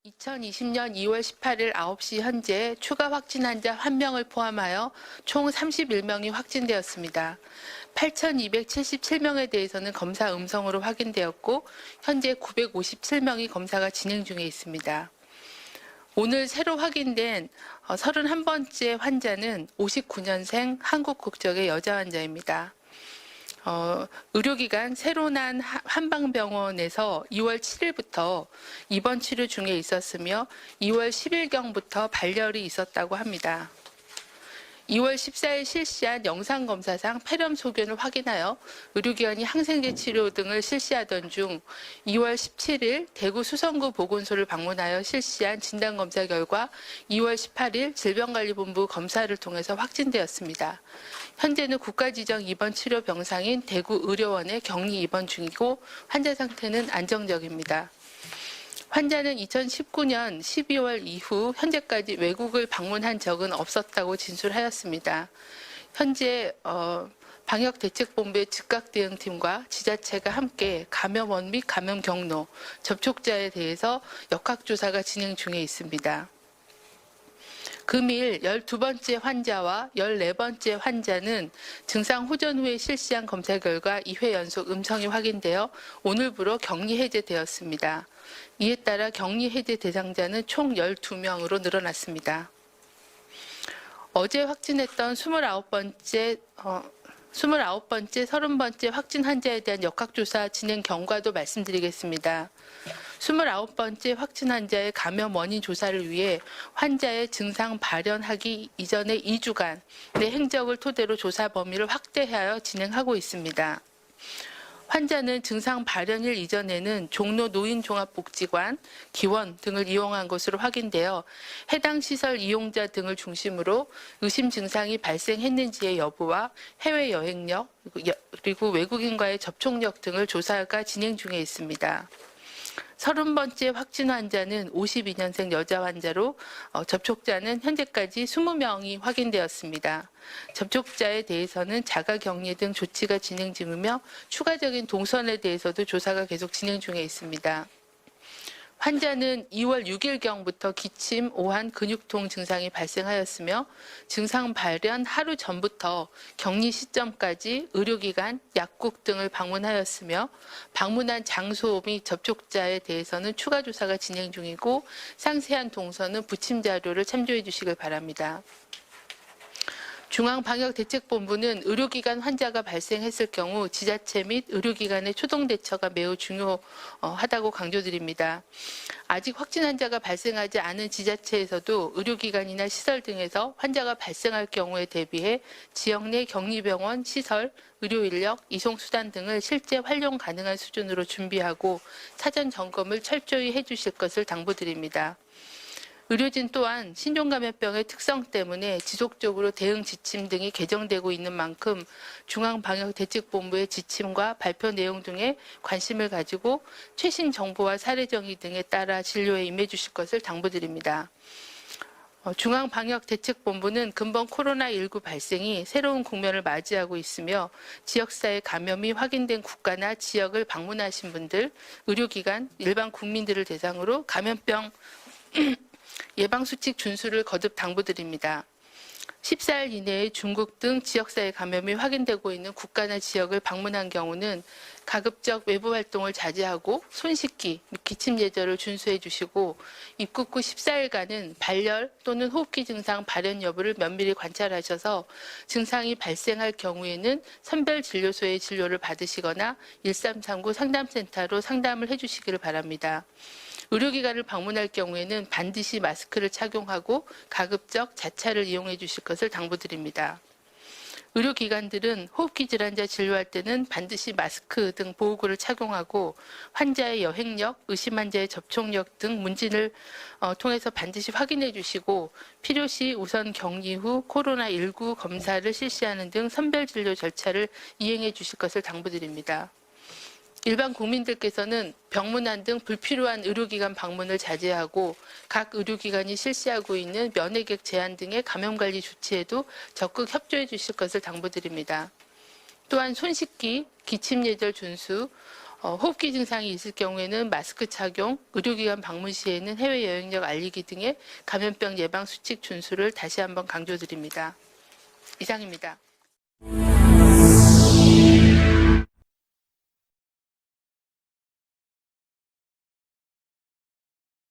2020년 2월 18일 9시 현재 추가 확진 환자 1명을 포함하여 총 31명이 확진되었습니다. 8,277명에 대해서는 검사 음성으로 확인되었고 현재 957명이 검사가 진행 중에 있습니다. 오늘 새로 확인된 31번째 환자는 59년생 한국 국적의 여자 환자입니다. 의료기관 새로난 한방병원에서 2월 7일부터 입원 치료 중에 있었으며 2월 10일경부터 발열이 있었다고 합니다. 2월 14일 실시한 영상검사상 폐렴 소견을 확인하여 의료기관이 항생제 치료 등을 실시하던 중 2월 17일 대구 수성구 보건소를 방문하여 실시한 진단검사 결과 2월 18일 질병관리본부 검사를 통해서 확진되었습니다. 현재는 국가지정 입원 치료 병상인 대구 의료원에 격리 입원 중이고 환자 상태는 안정적입니다. 환자는 2019년 12월 이후 현재까지 외국을 방문한 적은 없었다고 진술하였습니다. 현재 방역대책본부의 즉각대응팀과 지자체가 함께 감염원 및 감염 경로, 접촉자에 대해서 역학조사가 진행 중에 있습니다. 금일 12번째 환자와 14번째 환자는 증상 호전 후에 실시한 검사 결과 2회 연속 음성이 확인되어 오늘부로 격리 해제되었습니다. 이에 따라 격리 해제 대상자는 총 12명으로 늘어났습니다. 어제 확진했던 29번째, 30번째 확진 환자에 대한 역학조사 진행 경과도 말씀드리겠습니다. 29번째 확진 환자의 감염 원인 조사를 위해 환자의 증상 발현하기 이전의 2주간 내 행적을 토대로 조사 범위를 확대하여 진행하고 있습니다. 환자는 증상 발현일 이전에는 종로 노인종합복지관, 기원 등을 이용한 것으로 확인되어 해당 시설 이용자 등을 중심으로 의심 증상이 발생했는지의 여부와 해외 여행력, 그리고 외국인과의 접촉력 등을 조사가 진행 중에 있습니다. 30번째 확진 환자는 52년생 여자 환자로 접촉자는 현재까지 20명이 확인되었습니다. 접촉자에 대해서는 자가격리 등 조치가 진행 중이며 추가적인 동선에 대해서도 조사가 계속 진행 중에 있습니다. 환자는 2월 6일경부터 기침, 오한, 근육통 증상이 발생하였으며 증상 발현 하루 전부터 격리 시점까지 의료기관, 약국 등을 방문하였으며 방문한 장소 및 접촉자에 대해서는 추가 조사가 진행 중이고 상세한 동선은 부침 자료를 참조해 주시길 바랍니다. 중앙방역대책본부는 의료기관 환자가 발생했을 경우 지자체 및 의료기관의 초동 대처가 매우 중요하다고 강조드립니다. 아직 확진 환자가 발생하지 않은 지자체에서도 의료기관이나 시설 등에서 환자가 발생할 경우에 대비해 지역 내 격리병원, 시설, 의료인력, 이송수단 등을 실제 활용 가능한 수준으로 준비하고 사전 점검을 철저히 해주실 것을 당부드립니다. 의료진 또한 신종감염병의 특성 때문에 지속적으로 대응 지침 등이 개정되고 있는 만큼 중앙방역대책본부의 지침과 발표 내용 등에 관심을 가지고 최신 정보와 사례 정의 등에 따라 진료에 임해 주실 것을 당부드립니다. 중앙방역대책본부는 근본 코로나19 발생이 새로운 국면을 맞이하고 있으며 지역사회 감염이 확인된 국가나 지역을 방문하신 분들, 의료기관, 일반 국민들을 대상으로 감염병 예방수칙 준수를 거듭 당부드립니다. 14일 이내에 중국 등 지역사회 감염이 확인되고 있는 국가나 지역을 방문한 경우는 가급적 외부 활동을 자제하고 손 씻기, 기침 예절을 준수해 주시고 입국 후 14일간은 발열 또는 호흡기 증상 발현 여부를 면밀히 관찰하셔서 증상이 발생할 경우에는 선별진료소의 진료를 받으시거나 1339 상담센터로 상담을 해주시기를 바랍니다. 의료기관을 방문할 경우에는 반드시 마스크를 착용하고 가급적 자차를 이용해 주실 것을 당부드립니다. 의료기관들은 호흡기 질환자 진료할 때는 반드시 마스크 등 보호구를 착용하고 환자의 여행력, 의심 환자의 접촉력 등 문진을 통해서 반드시 확인해 주시고 필요시 우선 격리 후 코로나19 검사를 실시하는 등 선별진료 절차를 이행해 주실 것을 당부드립니다. 일반 국민들께서는 병문안 등 불필요한 의료기관 방문을 자제하고 각 의료기관이 실시하고 있는 면회객 제한 등의 감염관리 조치에도 적극 협조해 주실 것을 당부드립니다. 또한 손 씻기, 기침 예절 준수, 호흡기 증상이 있을 경우에는 마스크 착용, 의료기관 방문 시에는 해외 여행력 알리기 등의 감염병 예방 수칙 준수를 다시 한번 강조드립니다. 이상입니다.